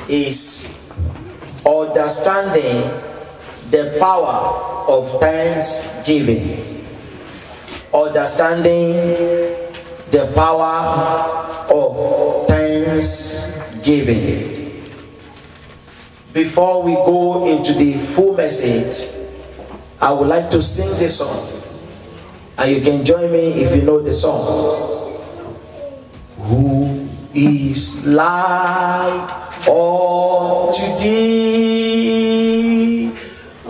is understanding the power of thanksgiving. Understanding the power of thanksgiving. Before we go into the full message, I would like to sing this song, and you can join me if you know the song. Who is like unto thee, O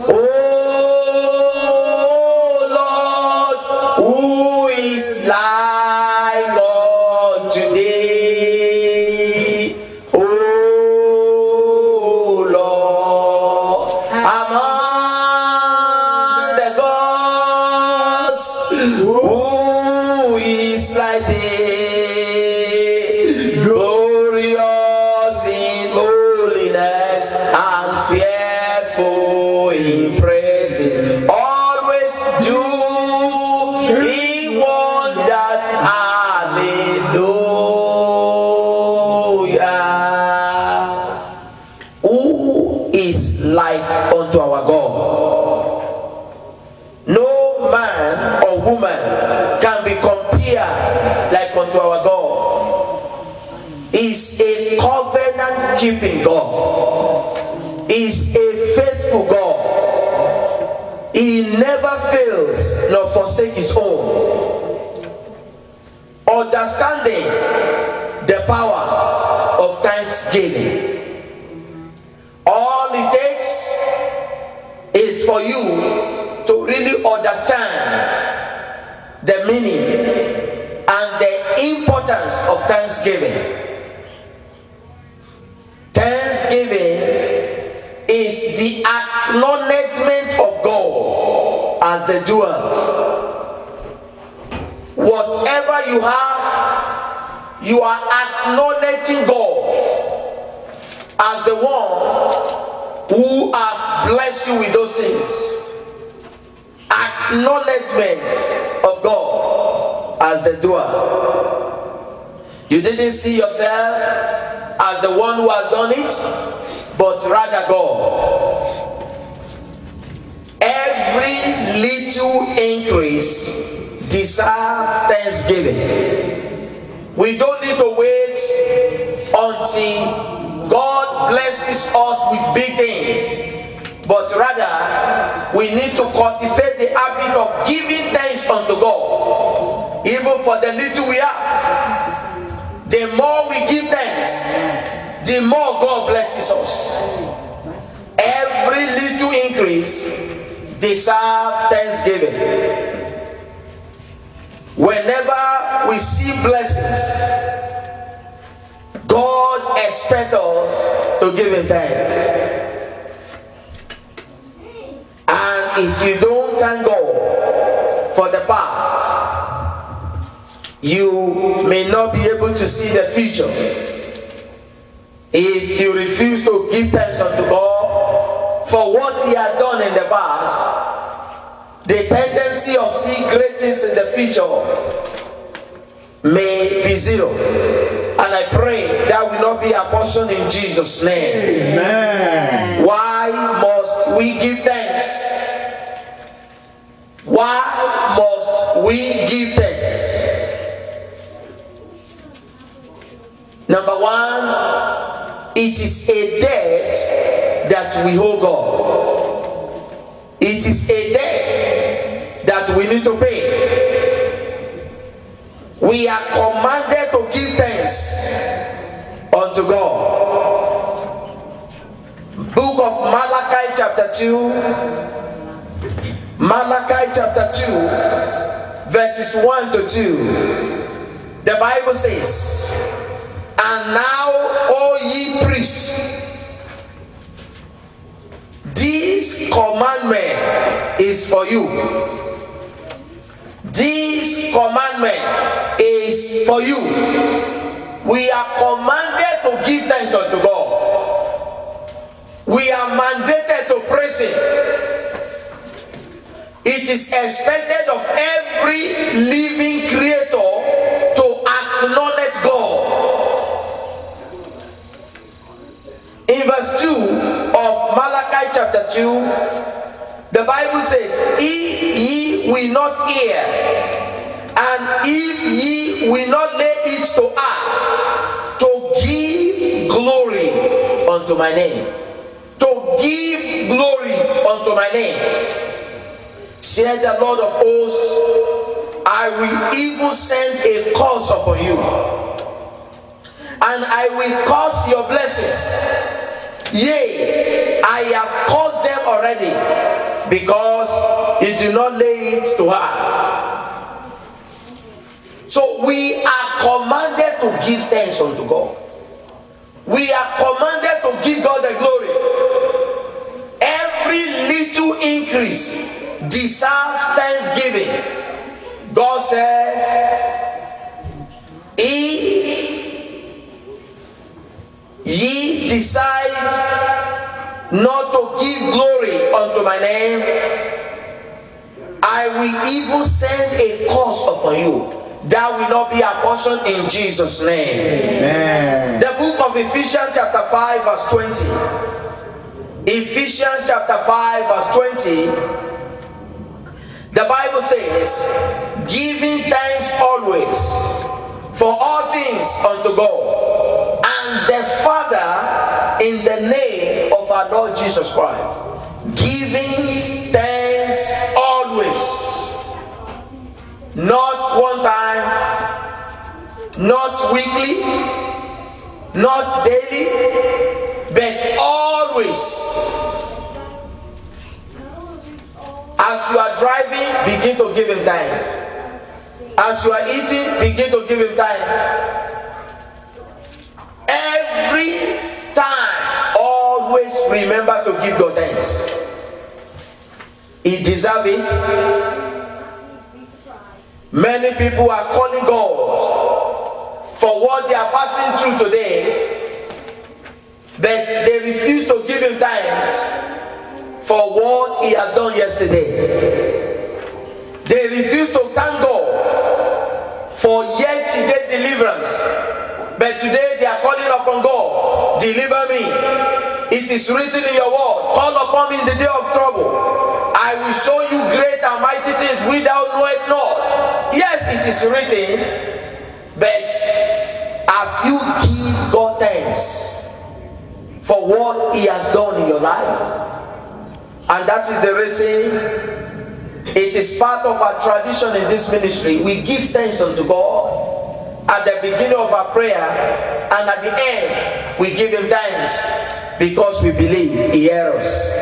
Lord? Who is like unto thee, O Lord? Among the gods, who is like thee, glorious in holiness and fearful in praises, always doing wonders. Hallelujah. Who is like unto our God? No man or woman can be compared like unto our God. He's a covenant keeping God. He's a faithful God. He never fails nor forsakes his own. Understanding the power of thanksgiving. All it takes is for you to really understand the meaning and the importance of thanksgiving. Thanksgiving is the acknowledgement of God as the doer. Whatever you have, you are acknowledging God as the one who has blessed you with those things. Acknowledgement of God as the doer. You didn't see yourself as the one who has done it, but rather God. Every little increase deserves thanksgiving. We don't need to wait until God blesses us with big things, but rather we need to cultivate the habit of giving thanks unto God, even for the little we have. The more we give thanks, the more God blesses us. Every little increase deserves thanksgiving. Whenever we see blessings, God expects us to give him thanks. And if you don't thank God for the past, you may not be able to see the future. If you refuse to give thanks unto God for what he has done in the past, the tendency of seeing great things in the future may be zero. And I pray that will not be a portion in Jesus' name. Amen. Why must we give thanks? Why must we give thanks? Number one, it is a debt that we owe God. It is a debt that we need to pay. We are commanded to give thanks unto God. Book of Malachi chapter 2. Malachi chapter 2 verses 1 to 2. The Bible says, "And now, O ye priests, this commandment is for you." This commandment is for you. We are commanded to give thanks unto God. We are mandated to praise him. It is expected of every living creator to acknowledge God. In verse 2 of Malachi chapter 2, the Bible says, if ye will not hear, and if ye will not lay it to heart, to give glory unto my name. To give glory unto my name. Said the Lord of hosts, I will even send a curse upon you, and I will curse your blessings. Yea, I have cursed them already, because you do not lay it to heart. So we are commanded to give thanks unto God. We are commanded to give God the glory. Every little increase deserves thanksgiving. God said, if ye decide not to give glory unto my name, I will even send a curse upon you. That will not be a portion in Jesus' name. Amen. The book of Ephesians chapter 5 verse 20. Ephesians chapter 5 verse 20. The Bible says, giving thanks always for all things unto God and the Father in the name of our Lord Jesus Christ. Giving thanks always. Not one time, not weekly, not daily, but always. As you are driving, begin to give him thanks. As you are eating, begin to give him thanks. Every time, always remember to give God thanks. He deserves it. Many people are calling God for what they are passing through today, but they refuse to give him thanks for what he has done yesterday. They refuse to thank God for yesterday's deliverance, but today they are calling upon God, deliver me. It is written in your word, call upon me in the day of trouble. I will show you great and mighty things which thou knowest not. Yes, it is written, but have you given God thanks for what he has done in your life? And that is the reason it is part of our tradition in this ministry. We give thanks unto God at the beginning of our prayer, and at the end we give him thanks because we believe he hears us.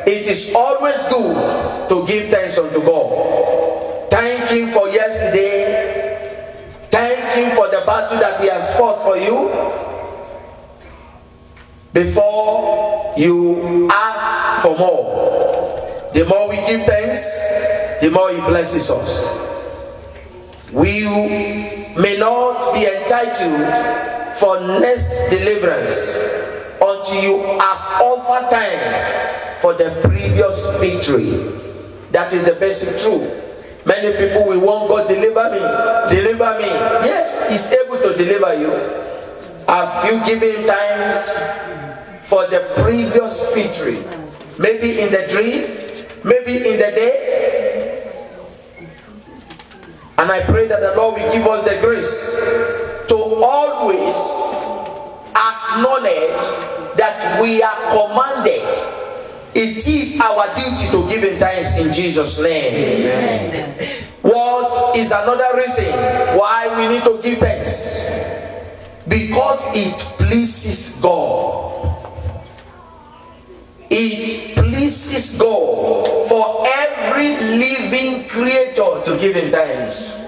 It is always good to give thanks unto God. Thank him for yesterday. Thank him for the battle that he has fought for you. Before you ask for more, the more we give thanks, the more he blesses us. We may not be entitled for next deliverance until you have offered thanks for the previous victory. That is the basic truth. Many people will want God, deliver me, deliver me. Yes, he's able to deliver you. Have you given thanks for the previous victory? Maybe in the dream, maybe in the day. And I pray that the Lord will give us the grace to always acknowledge that we are commanded. It is our duty to give him thanks in Jesus' name. Amen. What is another reason why we need to give thanks? Because it pleases God. It pleases God for every living creature to give him thanks.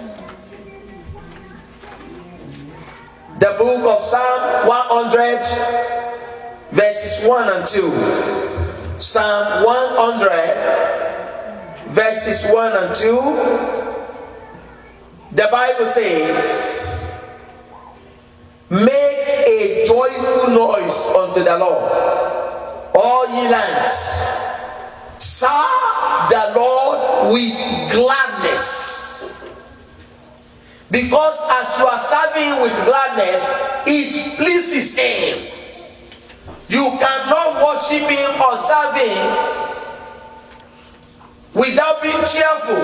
The book of Psalm 100 verses 1 and 2. Psalm 100 verses 1 and 2. The Bible says, make a joyful noise unto the Lord, all ye lands. Serve the Lord with gladness. Because as you are serving with gladness, it pleases him. You cannot worship him or serve him without being cheerful.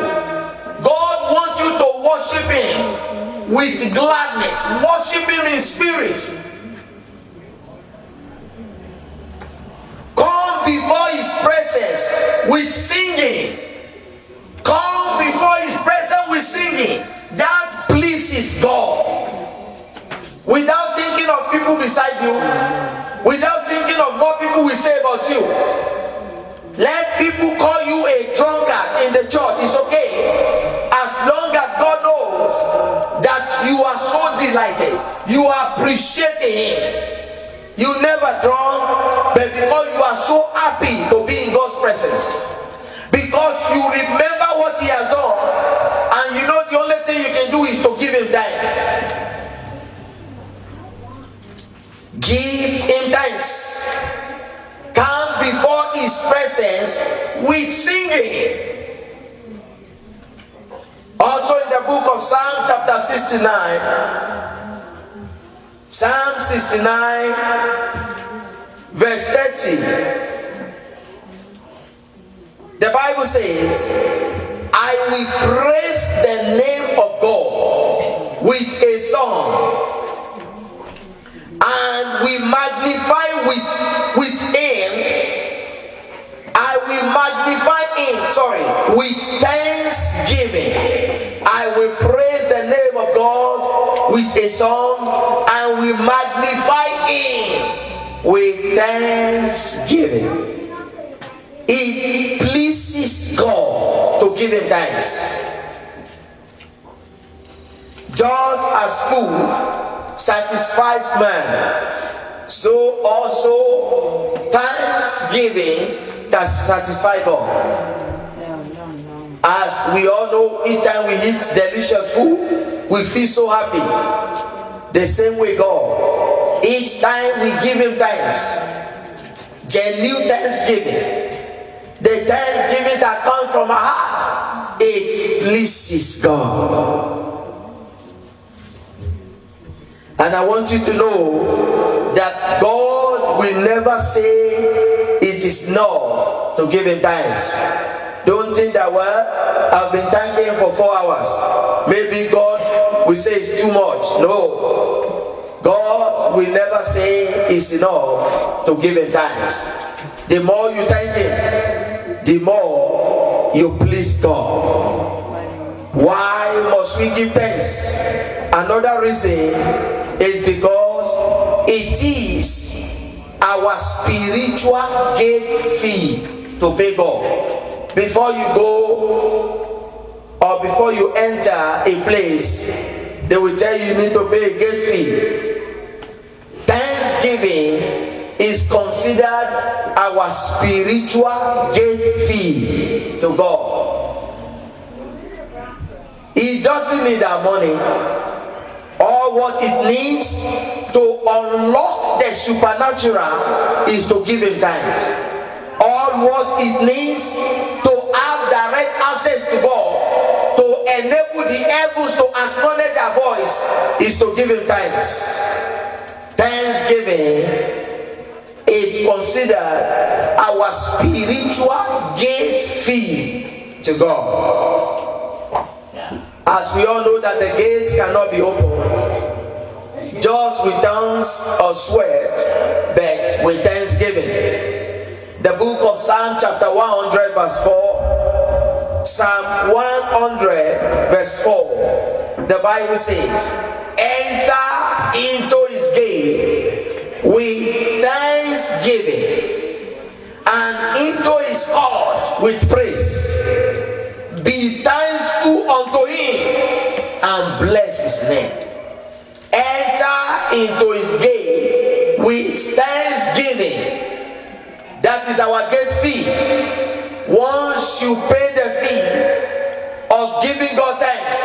God wants you to worship him with gladness. Worship him in spirit. Come before his presence with singing. Come before his presence with singing. That pleases God. Without thinking of people beside you, without thinking of what people will say about you. Let people call you a drunkard in the church. It's okay. As long as God knows that you are so delighted, you are appreciating him. You never drunk, but because you are so happy to be in God's presence. Because you remember what he has done, and you know the only thing you can do is to give him thanks. Give him thanks. Come before his presence with singing. Also in the book of Psalm chapter 69, Psalm 69 verse 30, the Bible says, I will praise the name of God with a song, and we magnify with him. I will magnify him, with thanksgiving. I will praise the name of God with a song, and we magnify him with thanksgiving. It pleases God to give him thanks. Just as food satisfies man, so also thanksgiving that satisfies God. As we all know, each time we eat delicious food, we feel so happy. The same way God, each time we give him thanks, genuine thanksgiving, the thanksgiving that comes from our heart, it pleases God. And I want you to know that God will never say it is no to give him thanks. Don't think that, well, I've been thanking him for 4 hours. Maybe God will say it's too much. No. God will never say it's enough to give him thanks. The more you thank him, the more you please God. Why must we give thanks? Another reason is because it is our spiritual gate fee to pay God. Before you go or before you enter a place, they will tell you need to pay a gate fee. Thanksgiving is considered our spiritual gate fee to God. It doesn't need our money. All what it needs to unlock the supernatural is to give him thanks. All what it needs to have direct access to God, to enable the heavens to acknowledge their voice, is to give him thanks. Thanksgiving is considered our spiritual gate fee to God. As we all know that the gates cannot be opened just with tongues of sweat, but with thanksgiving. The book of Psalm chapter 100 verse 4, Psalm 100 verse 4, the Bible says, enter into his gate with thanksgiving and into his court with praise. Be thankful unto him and bless his name. Enter into his gate with thanksgiving. That is our gate fee. Once you pay the fee of giving God thanks,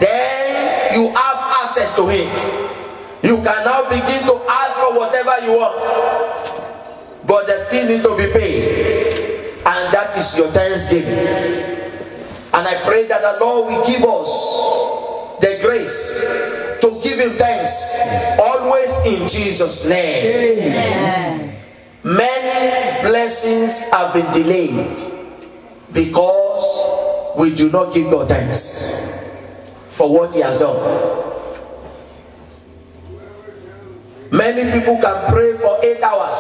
then you have access to him. You can now begin to ask for whatever you want, but the fee needs to be paid, and that is your thanksgiving. And I pray that the Lord will give us the grace to give him thanks always in Jesus' name. Amen. blessings have been delayed because we do not give God thanks for what He has done. Many people can pray for 8 hours,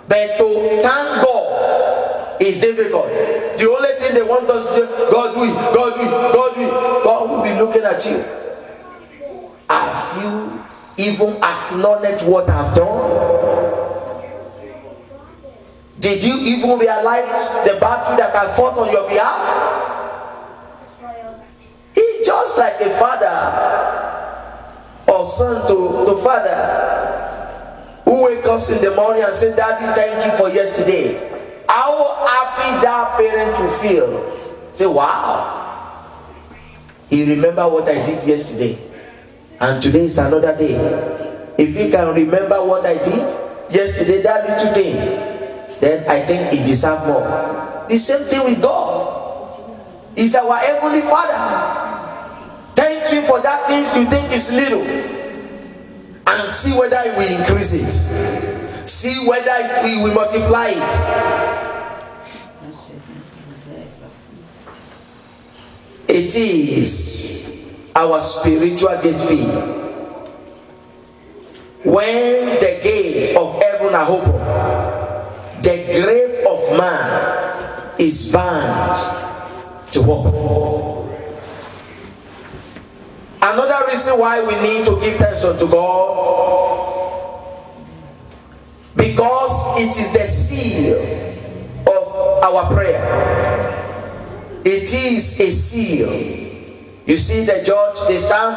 but to thank God is difficult. The only thing they want us to do, God do it, God do it, God do it. God will be looking at you. Have you even acknowledged what I've done? Did you even realize the battle that I fought on your behalf? It's just like a father or son to father who wakes up in the morning and says, Daddy, thank you for yesterday. How happy that parent will feel. Say, wow, he remember what I did yesterday, and today is another day. If he can remember what I did yesterday, that little thing, then I think he deserves more. The same thing with God. He's our heavenly Father. Thank you for that thing you think is little, and see whether it will increase it. See whether it will multiply it. It is our spiritual gate fee. When the gates of heaven are open, the grave of man is bound to open. Another reason why we need to give thanks unto God, because it is the seal of our prayer. It is a seal. You see the judge, they stand,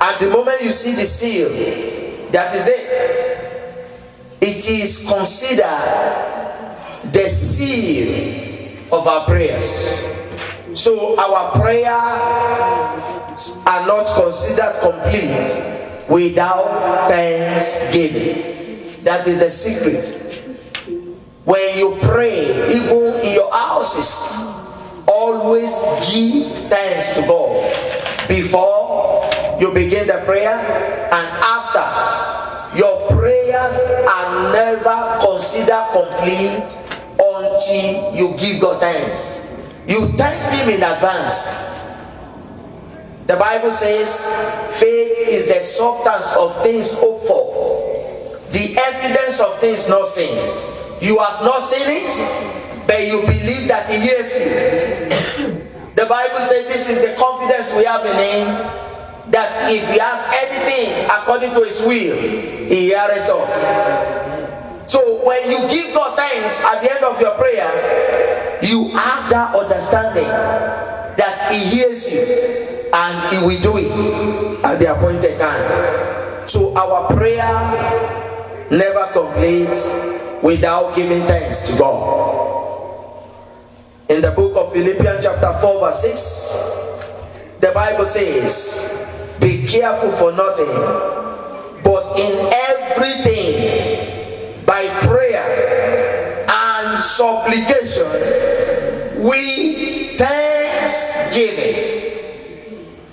at the moment you see the seal, that is it. It is considered the seal of our prayers. So our prayers are not considered complete without thanksgiving. That is the secret. When you pray, even in your houses, always give thanks to God before you begin the prayer and after. Your prayers are never considered complete until you give God thanks. You thank Him in advance. The Bible says faith is the substance of things hoped for, the evidence of things not seen. You have not seen it, but you believe that He hears you. The Bible says this is the confidence we have in Him, that if we ask anything according to His will, He hears us. So when you give God thanks at the end of your prayer, you have that understanding that He hears you and He will do it at the appointed time. So our prayer never completes without giving thanks to God. In the book of Philippians chapter 4 verse 6, the Bible says, be careful for nothing, but in everything by prayer and supplication with thanksgiving.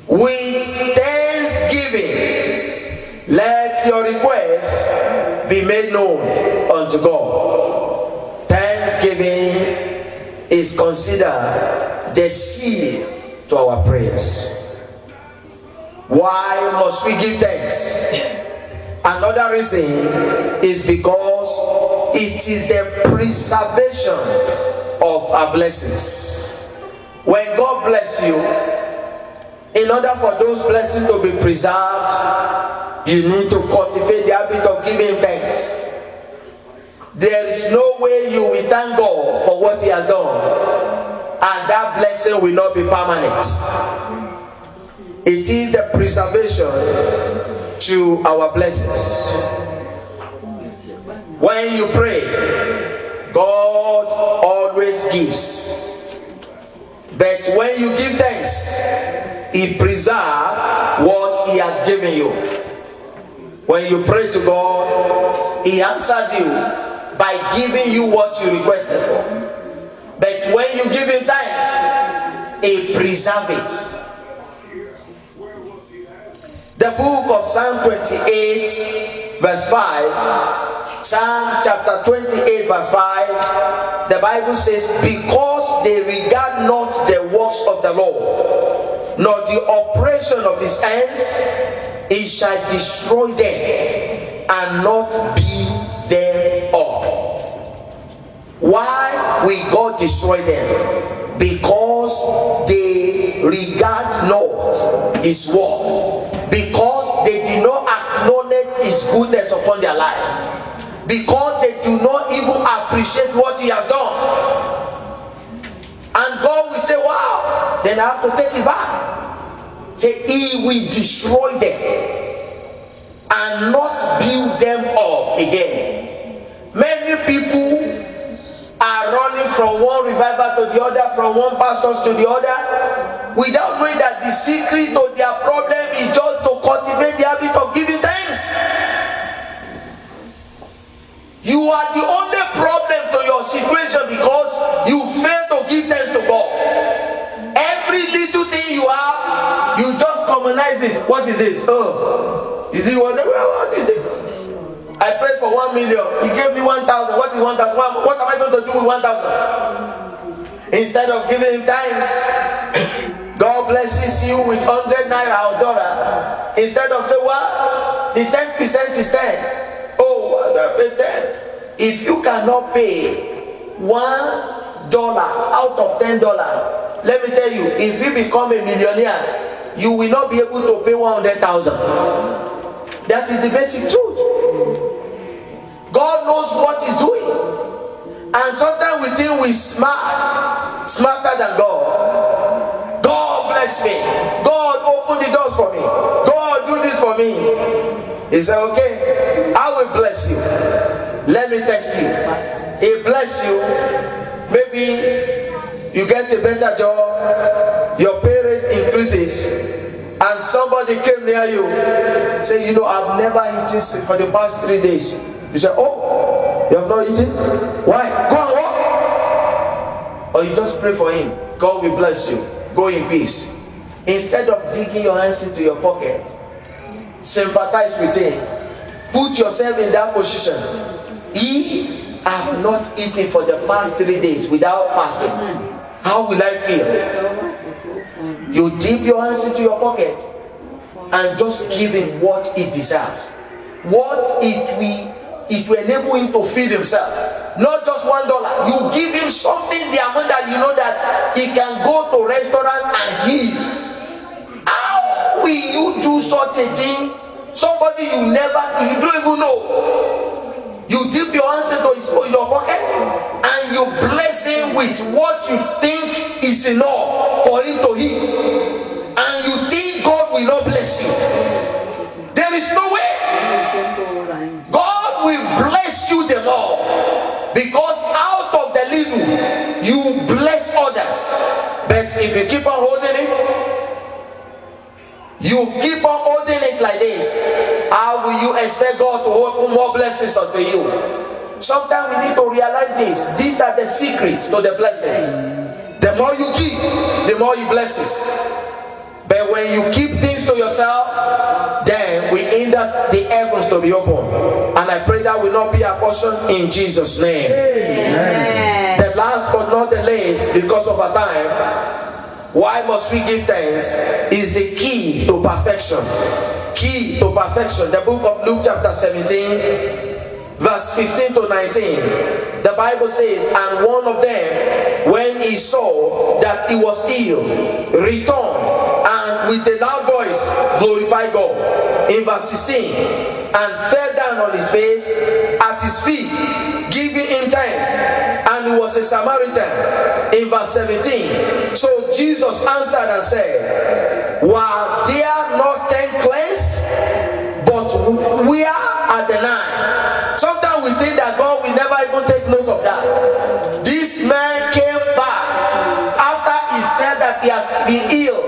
With thanksgiving, let your requests be made known unto God. Thanksgiving is considered the seal to our prayers. Why must we give thanks? Another reason is because it is the preservation of our blessings. When God bless you, in order for those blessings to be preserved, you need to cultivate the habit of giving thanks. There is no way you will thank God for what He has done and that blessing will not be permanent. It is the preservation to our blessings. When you pray, God always gives. But when you give thanks, He preserves what He has given you. When you pray to God, He answered you by giving you what you requested for. But when you give Him thanks, He preserves it. The book of Psalm 28 verse 5 Psalm chapter 28 verse 5, the Bible says, because they regard not the works of the Lord, nor the operation of his hands, he shall destroy them and not be thereof. Why will God destroy them? Because they regard not his word. Because they did not acknowledge his goodness upon their life. Because they do not even appreciate what he has done. And God will say, wow, then I have to take it back. Say, he will destroy them and not build them up again. Many people are running from one revival to the other, from one pastor to the other, without knowing that the secret to their problem is just to cultivate the habit of giving thanks. You are the only problem to your situation because you fail to give thanks to God. Every little thing you have, you just commonize it. What is this? Oh, is it what is it? I prayed for 1 million. He gave me 1,000. What is 1,000? What am I going to do with 1,000? Instead of giving him thanks, God blesses you with 100 naira or dollar. Instead of say, what? The 10% is 10. Oh, I pay 10. If you cannot pay $1 out of $10, let me tell you, if you become a millionaire, you will not be able to pay 100,000. That is the basic truth. God knows what he's doing. And sometimes we think we're smarter than God. God bless me. God open the doors for me. God do this for me. He said, okay, I will bless you. Let me test you. He bless you. Maybe you get a better job, your pay rate increases, and somebody came near you, say, you know, I've never eaten for the past 3 days. You say, oh, you have not eaten? Why? Go and walk. Or you just pray for him. God will bless you. Go in peace. Instead of digging your hands into your pocket, sympathize with him. Put yourself in that position. If I have not eaten for the past 3 days without fasting, how will I feel? You dip your hands into your pocket and just give him what he deserves. What it will enable him to feed himself. Not just $1. You give him something, the amount that you know that he can go to restaurant and eat. How will you do such a thing? Somebody you don't even know. You dip your hands into your pocket and you bless him with what you think is enough for him to eat. And you think God will not bless you. There is no way. God will bless you the more. Because out of the little, you bless others. But if you keep on holding it, like this, how will you expect God to open more blessings unto you? Sometimes we need to realize this. These are the secrets to the blessings. The more you give, the more he blesses. But when you keep things to yourself, then we hinder the heavens to be open. And I pray that will not be a portion in Jesus' name. Amen. The last but not the least, because of our time, why must we give thanks is the key to perfection. Key to perfection. The book of Luke chapter 17 verse 15 to 19. The Bible says, and one of them, when he saw that he was ill, returned and with a loud voice glorified God. In verse 16, and fell down on his face at his feet, giving him thanks. And he was a Samaritan. In verse 17, so Jesus answered and said, were there not 10 cleansed? But we are the 9. Sometimes we think that God will never even take note of that. This man came back after he felt that he has been ill.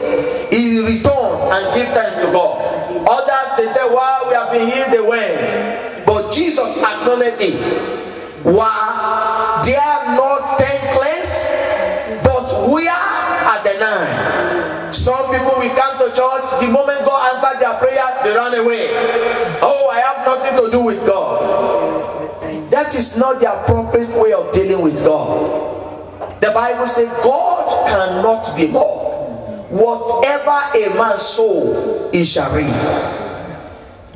He returned and gave thanks to God. Others, they said, wow, we have been healed, they went. But Jesus acknowledged it. Were there not 10 cleansed? But we are the 9. Some people will come to church, the moment God answered their prayer, they run away. Oh, I have nothing to do with God. that is not the appropriate way of dealing with God. The Bible says God cannot be mocked. Whatever a man sow, he shall reap.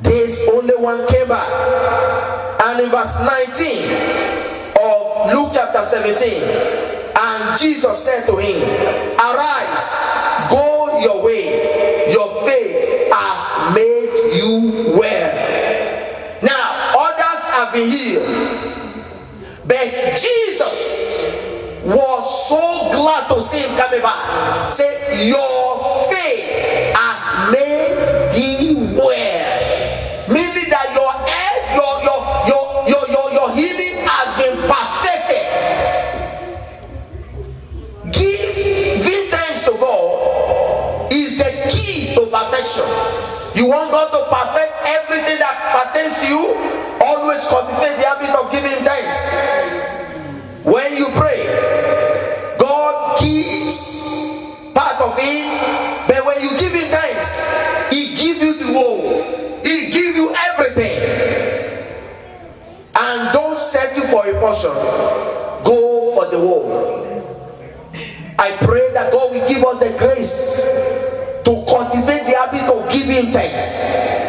This only one came back. And in verse 19 of Luke chapter 17, and Jesus said to him, arise, go your way, your faith has made you well. Now, others have been healed, but Jesus was so glad to see him coming back. Say, your faith has made thee well. Meaning that your healing has been perfected. Giving thanks to God is the key to perfection. You want God to perfect everything that pertains to you? Always cultivate the habit of giving thanks. When you pray, God gives part of it, but when you give him thanks, he gives you the whole. He gives you everything. And don't settle for a portion. Go for the whole. I pray that God will give us the grace to cultivate the habit of giving thanks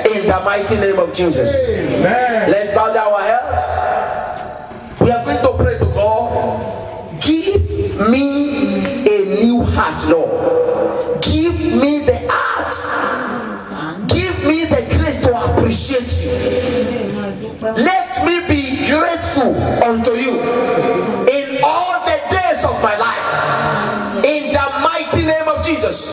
in the mighty name of Jesus. Amen. Let's bow down our heads. We are going to pray to God. Give me a new heart, Lord. Give me the